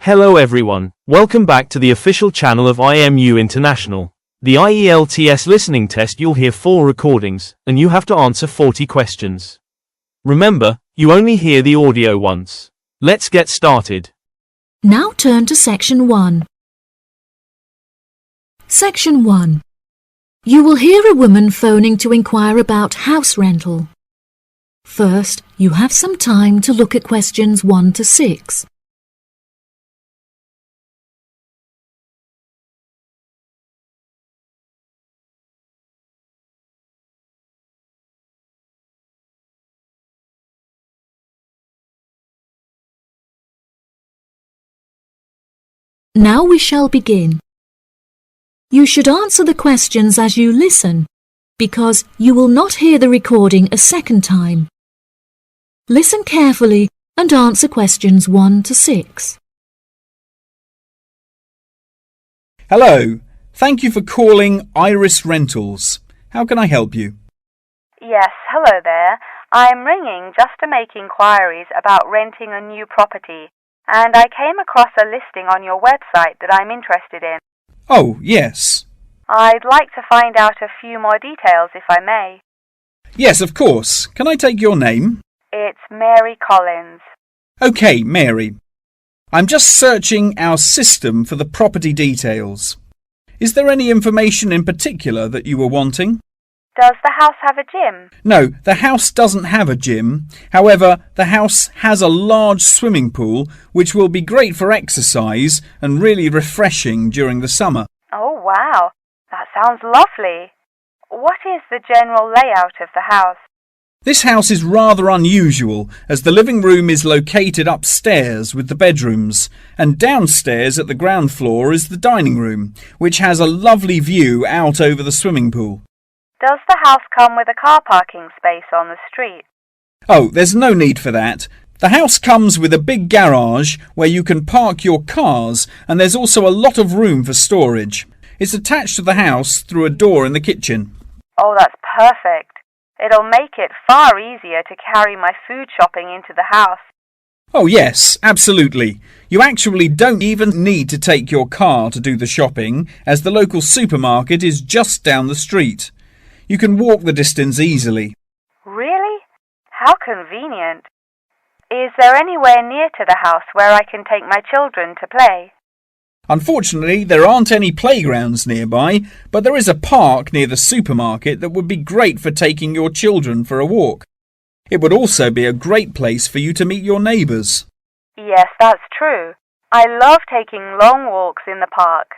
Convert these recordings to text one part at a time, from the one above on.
Hello everyone, welcome back to the official channel of IMU International. The IELTS listening test, you'll hear 4 recordings, and you have to answer 40 questions. Remember, you only hear the audio once. Let's get started. Now turn to Section 1. Section 1. You will hear a woman phoning to inquire about house rental. First, you have some time to look at questions 1 to 6. Now we shall begin. You should answer the questions as you listen, because you will not hear the recording a second time. Listen carefully and answer questions 1 to 6. Hello, thank you for calling Iris Rentals. How can I help you? Yes, hello there. I'm ringing just to make inquiries about renting a new property, and I came across a listing on your website that I'm interested in. Oh, yes. I'd like to find out a few more details if I may. Yes, of course. Can I take your name? It's Mary Collins. OK, Mary. I'm just searching our system for the property details. Is there any information in particular that you were wanting? Does the house have a gym? No, the house doesn't have a gym. However, the house has a large swimming pool, which will be great for exercise and really refreshing during the summer. Oh, wow. That sounds lovely. What is the general layout of the house? This house is rather unusual, as the living room is located upstairs with the bedrooms, and downstairs at the ground floor is the dining room, which has a lovely view out over the swimming pool. Does the house come with a car parking space on the street? Oh, there's no need for that. The house comes with a big garage where you can park your cars, and there's also a lot of room for storage. It's attached to the house through a door in the kitchen. Oh, that's perfect. It'll make it far easier to carry my food shopping into the house. Oh yes, absolutely. You actually don't even need to take your car to do the shopping, as the local supermarket is just down the street. You can walk the distance easily. Really? How convenient. Is there anywhere near to the house where I can take my children to play? Unfortunately, there aren't any playgrounds nearby, but there is a park near the supermarket that would be great for taking your children for a walk. It would also be a great place for you to meet your neighbours. Yes, that's true. I love taking long walks in the park.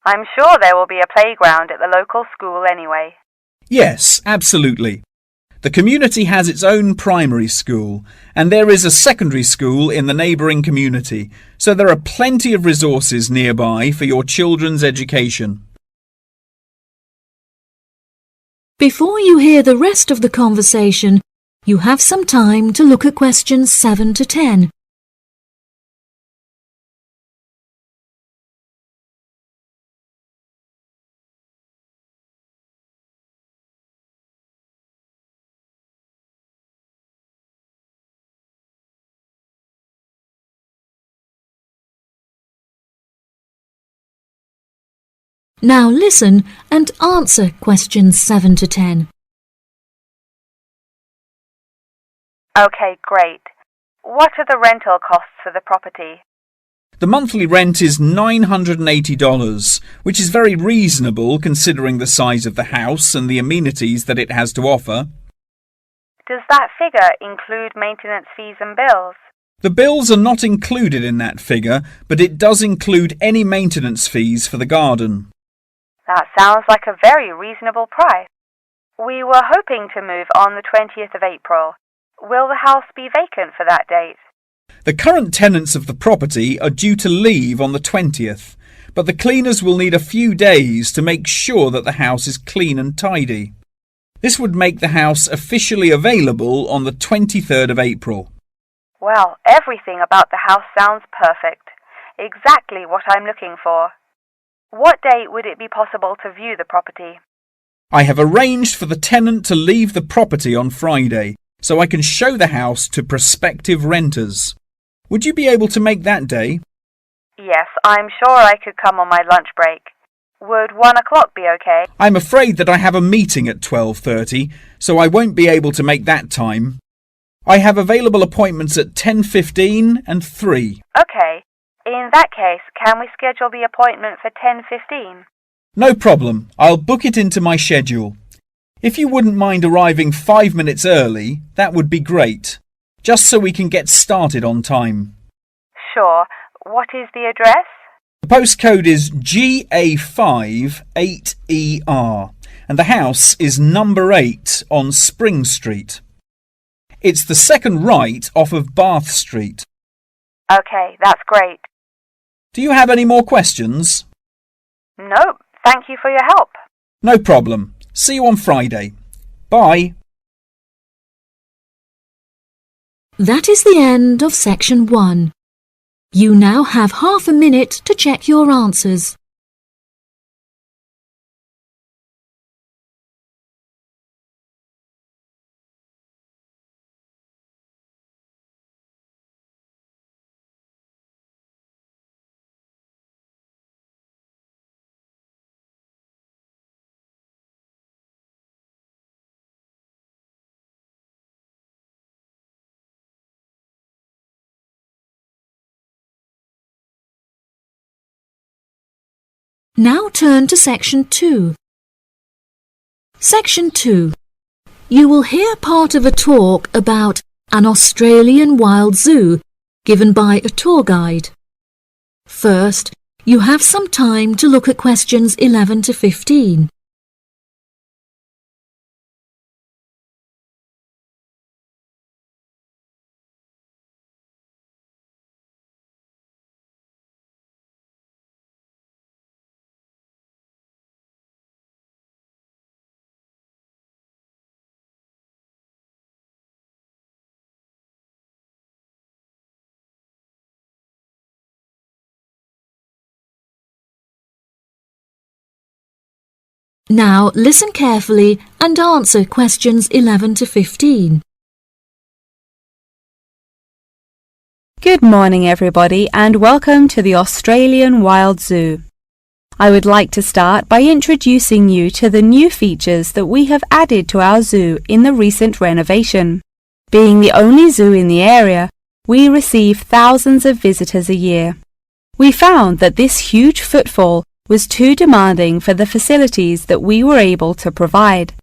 I'm sure there will be a playground at the local school anyway. Yes, absolutely. The community has its own primary school, and there is a secondary school in the neighbouring community, so there are plenty of resources nearby for your children's education. Before you hear the rest of the conversation, you have some time to look at questions 7 to 10. Now listen and answer questions 7 to 10. Okay, great. What are the rental costs for the property? The monthly rent is $980, which is very reasonable considering the size of the house and the amenities that it has to offer. Does that figure include maintenance fees and bills? The bills are not included in that figure, but it does include any maintenance fees for the garden. That sounds like a very reasonable price. We were hoping to move on the 20th of April. Will the house be vacant for that date? The current tenants of the property are due to leave on the 20th, but the cleaners will need a few days to make sure that the house is clean and tidy. This would make the house officially available on the 23rd of April. Well, everything about the house sounds perfect. Exactly what I'm looking for. What date would it be possible to view the property? I have arranged for the tenant to leave the property on Friday, so I can show the house to prospective renters. Would you be able to make that day? Yes, I'm sure I could come on my lunch break. Would 1 o'clock be okay? I'm afraid that I have a meeting at 12:30, so I won't be able to make that time. I have available appointments at 10:15 and 3. Okay. In that case, can we schedule the appointment for 10:15? No problem. I'll book it into my schedule. If you wouldn't mind arriving 5 minutes early, that would be great, just so we can get started on time. Sure. What is the address? The postcode is GA5 8ER, and the house is number 8 on Spring Street. It's the second right off of Bath Street. Okay, that's great. Do you have any more questions? Nope. Thank you for your help. No problem. See you on Friday. Bye. That is the end of section 1. You now have half a minute to check your answers. Now turn to section 2. Section 2. You will hear part of a talk about an Australian wild zoo given by a tour guide. First, you have some time to look at questions 11 to 15. Now listen carefully and answer questions 11 to 15. Good morning everybody and welcome to the Australian Wild Zoo. I would like to start by introducing you to the new features that we have added to our zoo in the recent renovation. Being the only zoo in the area, we receive thousands of visitors a year. We found that this huge footfall was too demanding for the facilities that we were able to provide,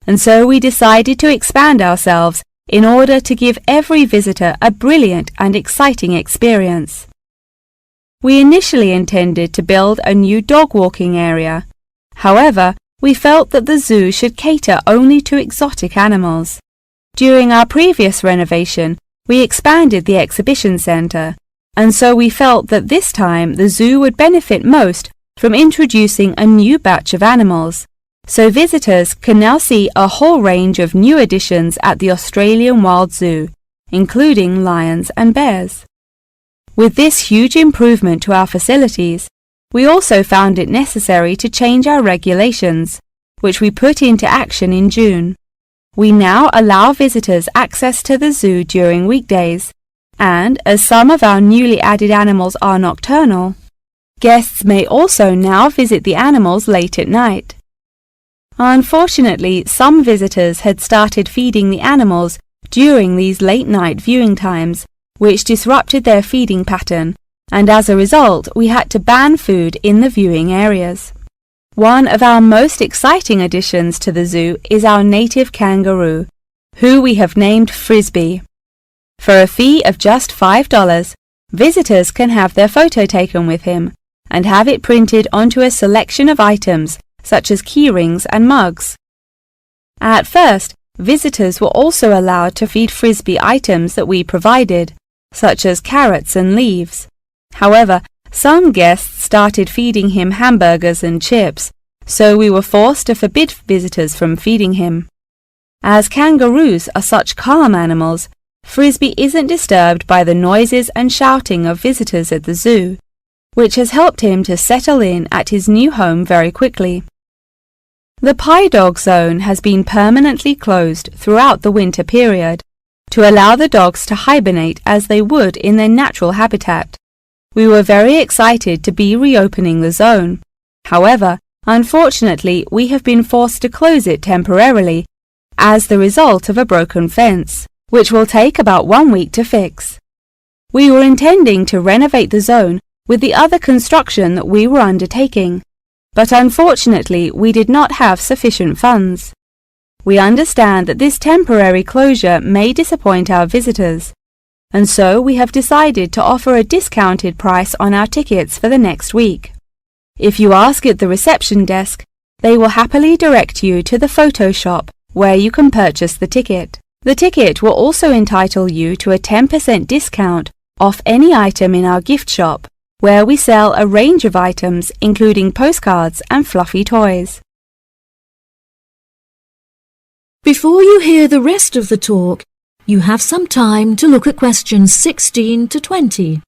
and so we decided to expand ourselves in order to give every visitor a brilliant and exciting experience. We initially intended to build a new dog walking area. However, we felt that the zoo should cater only to exotic animals. During our previous renovation, we expanded the exhibition centre, and so we felt that this time the zoo would benefit most from introducing a new batch of animals, so visitors can now see a whole range of new additions at the Australian Wild Zoo, including lions and bears. With this huge improvement to our facilities, we also found it necessary to change our regulations, which we put into action in June. We now allow visitors access to the zoo during weekdays, and as some of our newly added animals are nocturnal, guests may also now visit the animals late at night. Unfortunately, some visitors had started feeding the animals during these late-night viewing times, which disrupted their feeding pattern, and as a result, we had to ban food in the viewing areas. One of our most exciting additions to the zoo is our native kangaroo, who we have named Frisbee. For a fee of just $5, visitors can have their photo taken with him and have it printed onto a selection of items such as keyrings and mugs. At first, visitors were also allowed to feed Frisbee items that we provided, such as carrots and leaves. However, some guests started feeding him hamburgers and chips, so we were forced to forbid visitors from feeding him. As kangaroos are such calm animals, Frisbee isn't disturbed by the noises and shouting of visitors at the zoo, which has helped him to settle in at his new home very quickly. The Pie Dog Zone has been permanently closed throughout the winter period to allow the dogs to hibernate as they would in their natural habitat. We were very excited to be reopening the zone. However, unfortunately, we have been forced to close it temporarily as the result of a broken fence, which will take about 1 week to fix. We were intending to renovate the zone with the other construction that we were undertaking, but unfortunately we did not have sufficient funds. We understand that this temporary closure may disappoint our visitors, and so we have decided to offer a discounted price on our tickets for the next week. If you ask at the reception desk, they will happily direct you to the photo shop where you can purchase the ticket. The ticket will also entitle you to a 10% discount off any item in our gift shop, where we sell a range of items including postcards and fluffy toys. Before you hear the rest of the talk, you have some time to look at questions 16 to 20.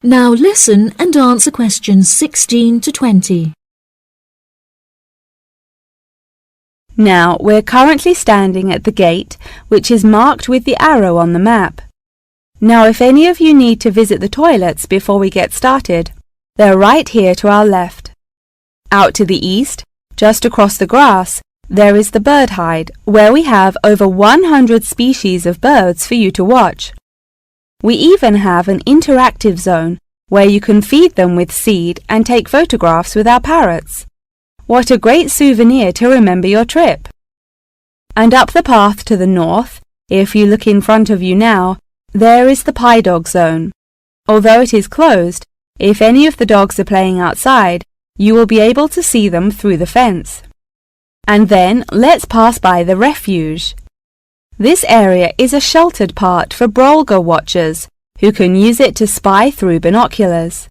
Now listen and answer questions 16 to 20. Now, we're currently standing at the gate, which is marked with the arrow on the map. Now, if any of you need to visit the toilets before we get started, they're right here to our left. Out to the east, just across the grass, there is the bird hide, where we have over 100 species of birds for you to watch. We even have an interactive zone where you can feed them with seed and take photographs with our parrots. What a great souvenir to remember your trip! And up the path to the north, if you look in front of you now, there is the pie dog zone. Although it is closed, if any of the dogs are playing outside, you will be able to see them through the fence. And then let's pass by the refuge. This area is a sheltered part for Brolga watchers who can use it to spy through binoculars.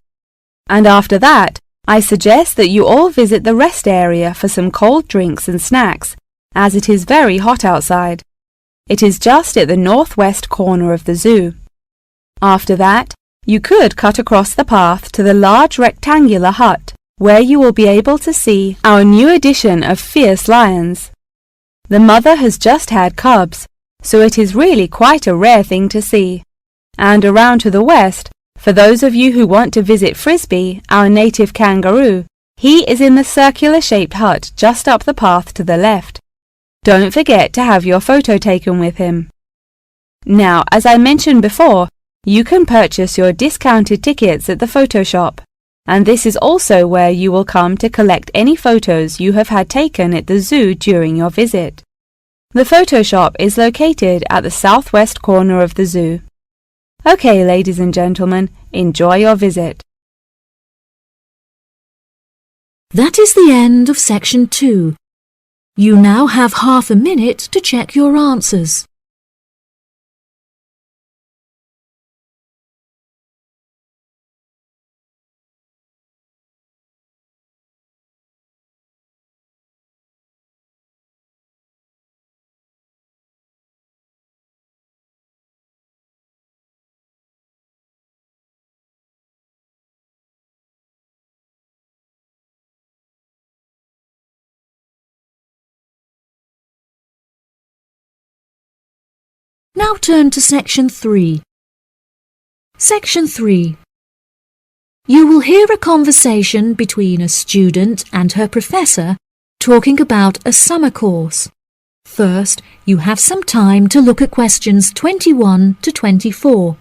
And after that, I suggest that you all visit the rest area for some cold drinks and snacks, as it is very hot outside. It is just at the northwest corner of the zoo. After that, you could cut across the path to the large rectangular hut, where you will be able to see our new edition of fierce lions. The mother has just had cubs, so it is really quite a rare thing to see. And around to the west, for those of you who want to visit Frisbee, our native kangaroo, he is in the circular-shaped hut just up the path to the left. Don't forget to have your photo taken with him. Now, as I mentioned before, you can purchase your discounted tickets at the photo shop, and this is also where you will come to collect any photos you have had taken at the zoo during your visit. The photo shop is located at the southwest corner of the zoo. Okay, ladies and gentlemen, enjoy your visit. That is the end of section 2. You now have half a minute to check your answers. Now turn to section 3. Section 3. You will hear a conversation between a student and her professor talking about a summer course. First, you have some time to look at questions 21 to 24.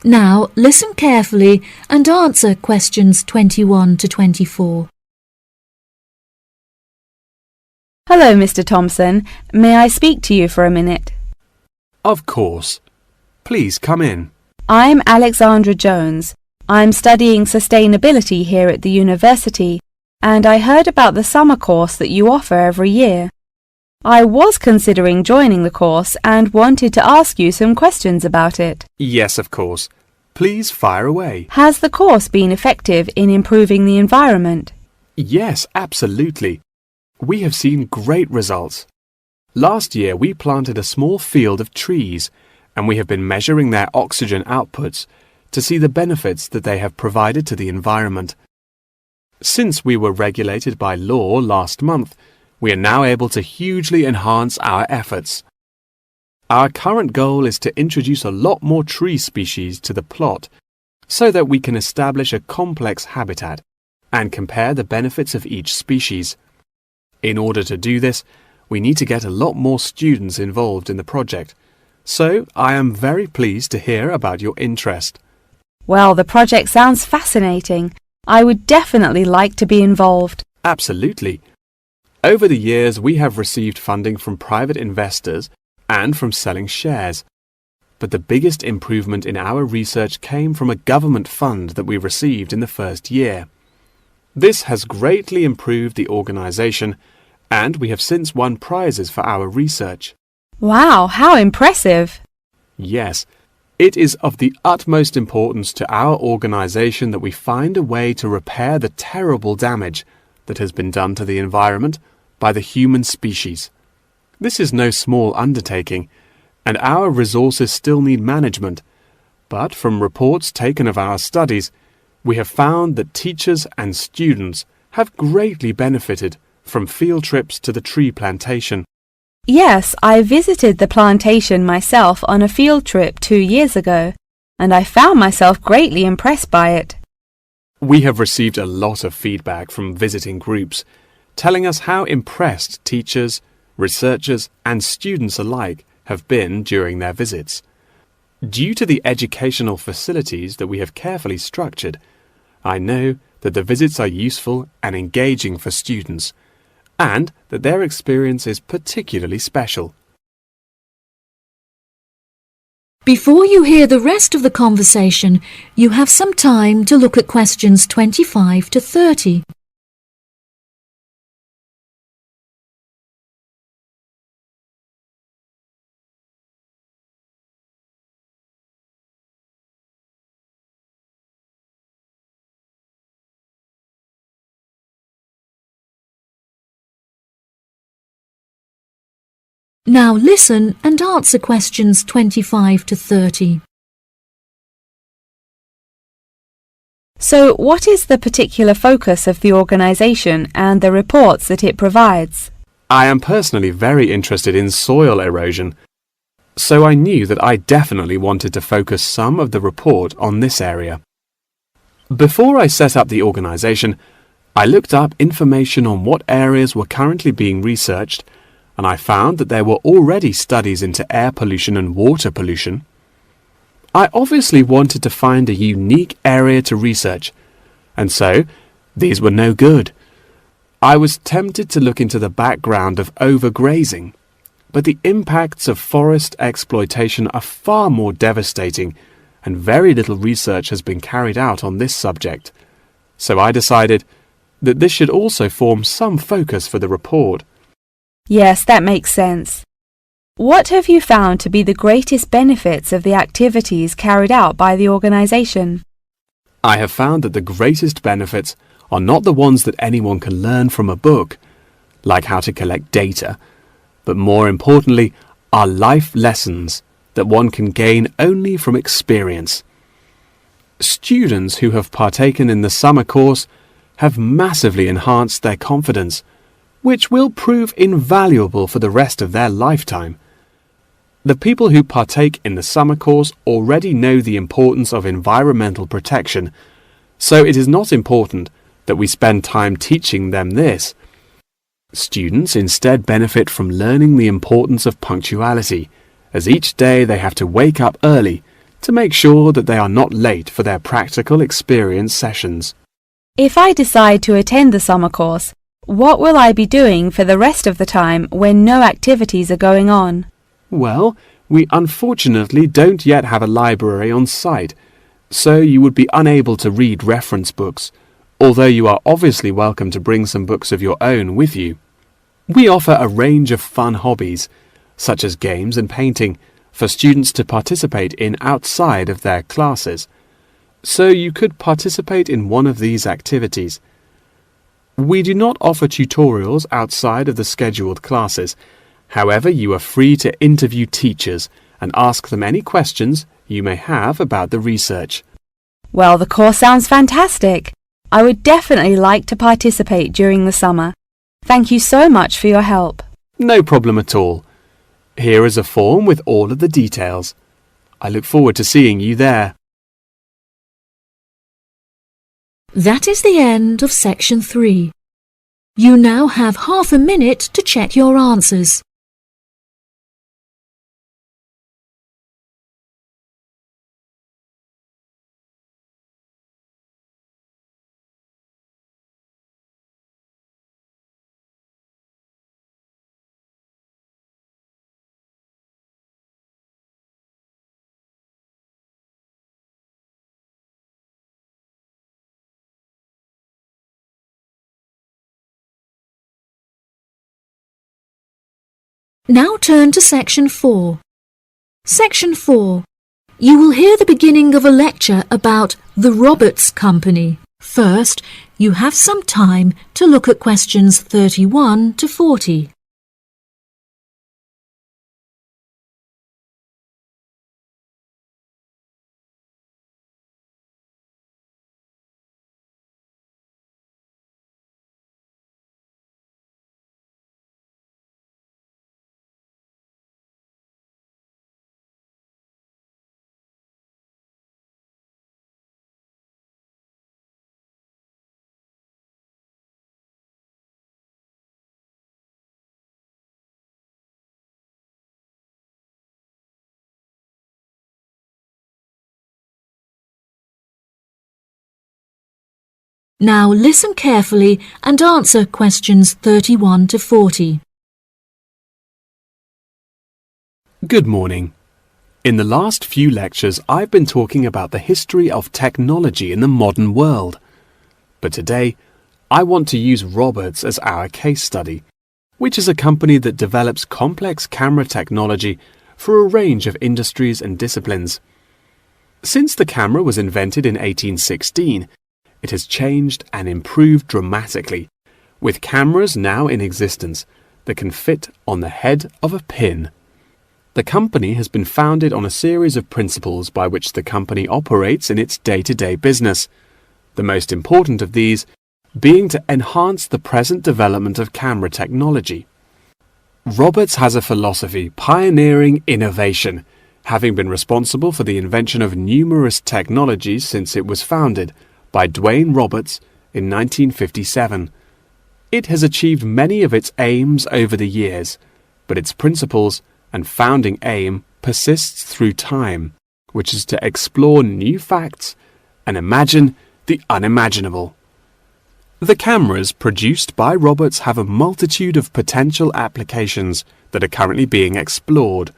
Now listen carefully and answer questions 21 to 24. Hello, Mr. Thompson. May I speak to you for a minute? Of course. Please come in. I'm Alexandra Jones. I'm studying sustainability here at the university, and I heard about the summer course that you offer every year. I was considering joining the course and wanted to ask you some questions about it. Yes, of course. Please fire away. Has the course been effective in improving the environment? Yes, absolutely. We have seen great results. Last year we planted a small field of trees, and we have been measuring their oxygen outputs to see the benefits that they have provided to the environment. Since we were regulated by law last month, we are now able to hugely enhance our efforts. Our current goal is to introduce a lot more tree species to the plot so that we can establish a complex habitat and compare the benefits of each species. In order to do this, we need to get a lot more students involved in the project. So I am very pleased to hear about your interest. Well, the project sounds fascinating. I would definitely like to be involved. Absolutely. Over the years, we have received funding from private investors and from selling shares. But the biggest improvement in our research came from a government fund that we received in the first year. This has greatly improved the organization, and we have since won prizes for our research. Wow, how impressive! Yes, it is of the utmost importance to our organization that we find a way to repair the terrible damage that has been done to the environment by the human species. This is no small undertaking, and our resources still need management. But from reports taken of our studies, we have found that teachers and students have greatly benefited from field trips to the tree plantation. Yes, I visited the plantation myself on a field trip 2 years ago, and I found myself greatly impressed by it. We have received a lot of feedback from visiting groups, telling us how impressed teachers, researchers, and students alike have been during their visits. Due to the educational facilities that we have carefully structured, I know that the visits are useful and engaging for students, and that their experience is particularly special. Before you hear the rest of the conversation, you have some time to look at questions 25 to 30. Now listen and answer questions 25 to 30. So, what is the particular focus of the organisation and the reports that it provides? I am personally very interested in soil erosion, so I knew that I definitely wanted to focus some of the report on this area. Before I set up the organisation, I looked up information on what areas were currently being researched, and I found that there were already studies into air pollution and water pollution. I obviously wanted to find a unique area to research, and so these were no good. I was tempted to look into the background of overgrazing, but the impacts of forest exploitation are far more devastating, and very little research has been carried out on this subject. So I decided that this should also form some focus for the report. Yes, that makes sense. What have you found to be the greatest benefits of the activities carried out by the organisation? I have found that the greatest benefits are not the ones that anyone can learn from a book, like how to collect data, but more importantly are life lessons that one can gain only from experience. Students who have partaken in the summer course have massively enhanced their confidence, which will prove invaluable for the rest of their lifetime. The people who partake in the summer course already know the importance of environmental protection, so it is not important that we spend time teaching them this. Students instead benefit from learning the importance of punctuality, as each day they have to wake up early to make sure that they are not late for their practical experience sessions. If I decide to attend the summer course, what will I be doing for the rest of the time when no activities are going on? Well, We unfortunately don't yet have a library on site, so you would be unable to read reference books, although you are obviously welcome to bring some books of your own with you. We offer a range of fun hobbies, such as games and painting, for students to participate in outside of their classes, so you could participate in one of these activities. We do not offer tutorials outside of the scheduled classes. However, you are free to interview teachers and ask them any questions you may have about the research. Well, the course sounds fantastic. I would definitely like to participate during the summer. Thank you so much for your help. No problem at all. Here is a form with all of the details. I look forward to seeing you there. That is the end of section 3. You now have half a minute to check your answers. Now turn to section 4. Section 4. You will hear the beginning of a lecture about the Roberts Company. First, you have some time to look at questions 31 to 40. Now listen carefully and answer questions 31 to 40. Good morning. In the last few lectures, I've been talking about the history of technology in the modern world. But today, I want to use Roberts as our case study, which is a company that develops complex camera technology for a range of industries and disciplines. Since the camera was invented in 1816, it has changed and improved dramatically, with cameras now in existence that can fit on the head of a pin. The company has been founded on a series of principles by which the company operates in its day-to-day business, the most important of these being to enhance the present development of camera technology. Roberts has a philosophy pioneering innovation, having been responsible for the invention of numerous technologies since it was founded by Dwayne Roberts in 1957. It has achieved many of its aims over the years, but its principles and founding aim persists through time, which is to explore new facts and imagine the unimaginable. The cameras produced by Roberts have a multitude of potential applications that are currently being explored.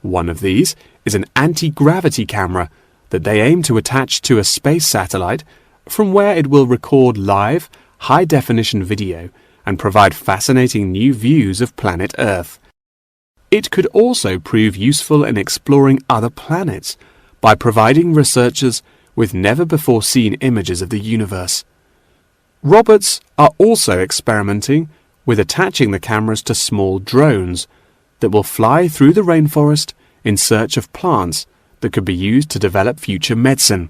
One of these is an anti-gravity camera that they aim to attach to a space satellite from where it will record live, high-definition video and provide fascinating new views of planet Earth. It could also prove useful in exploring other planets by providing researchers with never-before-seen images of the universe. Roberts are also experimenting with attaching the cameras to small drones that will fly through the rainforest in search of plants that could be used to develop future medicine.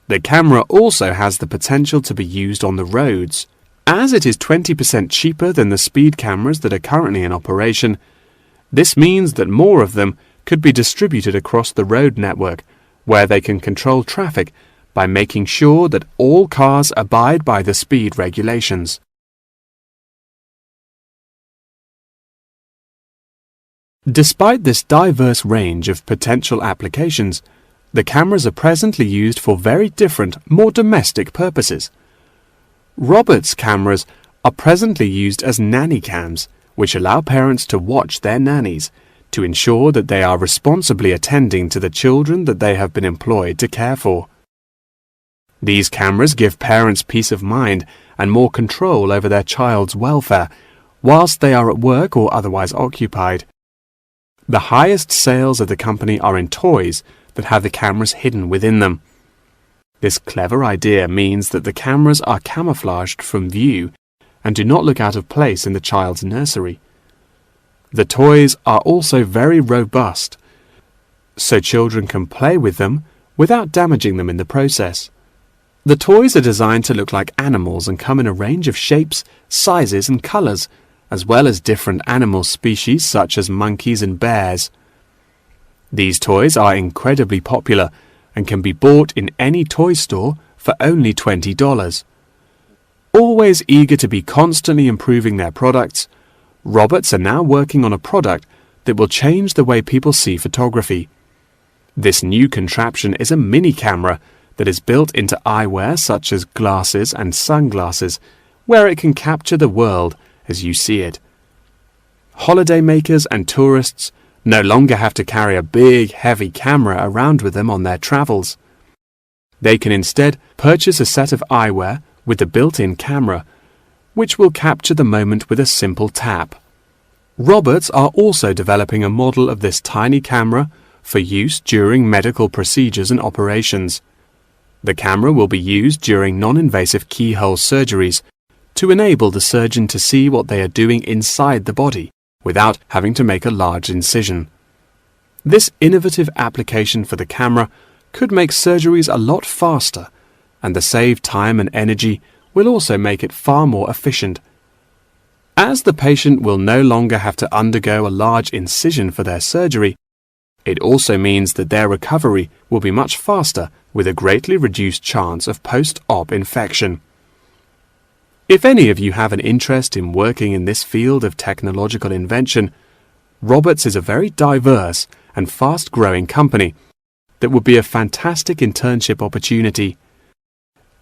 The camera also has the potential to be used on the roads. As it is 20% cheaper than the speed cameras that are currently in operation, this means that more of them could be distributed across the road network, where they can control traffic by making sure that all cars abide by the speed regulations. Despite this diverse range of potential applications, the cameras are presently used for very different, more domestic purposes. Roberts cameras are presently used as nanny cams, which allow parents to watch their nannies, to ensure that they are responsibly attending to the children that they have been employed to care for. These cameras give parents peace of mind and more control over their child's welfare whilst they are at work or otherwise occupied. The highest sales of the company are in toys that have the cameras hidden within them. This clever idea means that the cameras are camouflaged from view and do not look out of place in the child's nursery. The toys are also very robust, so children can play with them without damaging them in the process. The toys are designed to look like animals and come in a range of shapes, sizes and colours, as well as different animal species such as monkeys and bears. These toys are incredibly popular and can be bought in any toy store for only $20. Always eager to be constantly improving their products, Roberts are now working on a product that will change the way people see photography. This new contraption is a mini camera that is built into eyewear such as glasses and sunglasses, where it can capture the world as you see it. Holidaymakers and tourists no longer have to carry a big, heavy camera around with them on their travels. They can instead purchase a set of eyewear with the built-in camera, which will capture the moment with a simple tap. Roberts are also developing a model of this tiny camera for use during medical procedures and operations. The camera will be used during non-invasive keyhole surgeries to enable the surgeon to see what they are doing inside the body without having to make a large incision. This innovative application for the camera could make surgeries a lot faster, and the saved time and energy will also make it far more efficient. As the patient will no longer have to undergo a large incision for their surgery, it also means that their recovery will be much faster with a greatly reduced chance of post-op infection. If any of you have an interest in working in this field of technological invention, Roberts is a very diverse and fast-growing company that would be a fantastic internship opportunity.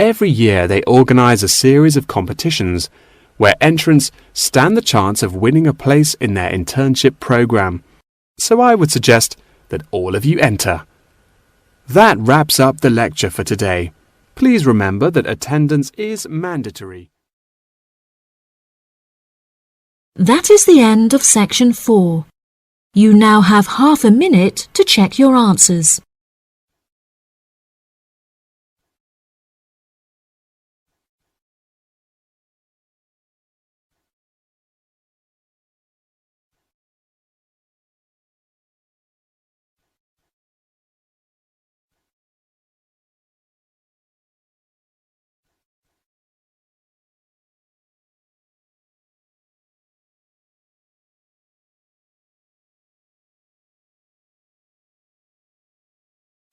Every year they organize a series of competitions where entrants stand the chance of winning a place in their internship program. So I would suggest that all of you enter. That wraps up the lecture for today. Please remember that attendance is mandatory. That is the end of section 4. You now have half a minute to check your answers.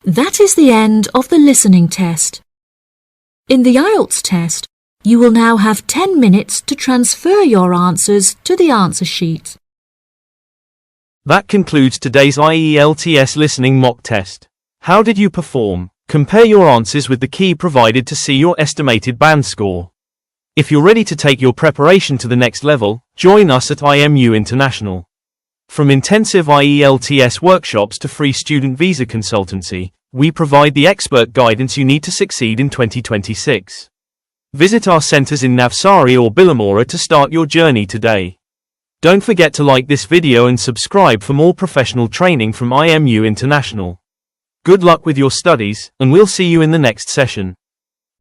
That is the end of the listening test. In the IELTS test, you will now have 10 minutes to transfer your answers to the answer sheet. That concludes today's IELTS listening mock test. How did you perform? Compare your answers with the key provided to see your estimated band score. If you're ready to take your preparation to the next level, join us at IMU International. From intensive IELTS workshops to free student visa consultancy, we provide the expert guidance you need to succeed in 2026. Visit our centers in Navsari or Billamora to start your journey today. Don't forget to like this video and subscribe for more professional training from IMU International. Good luck with your studies, and we'll see you in the next session.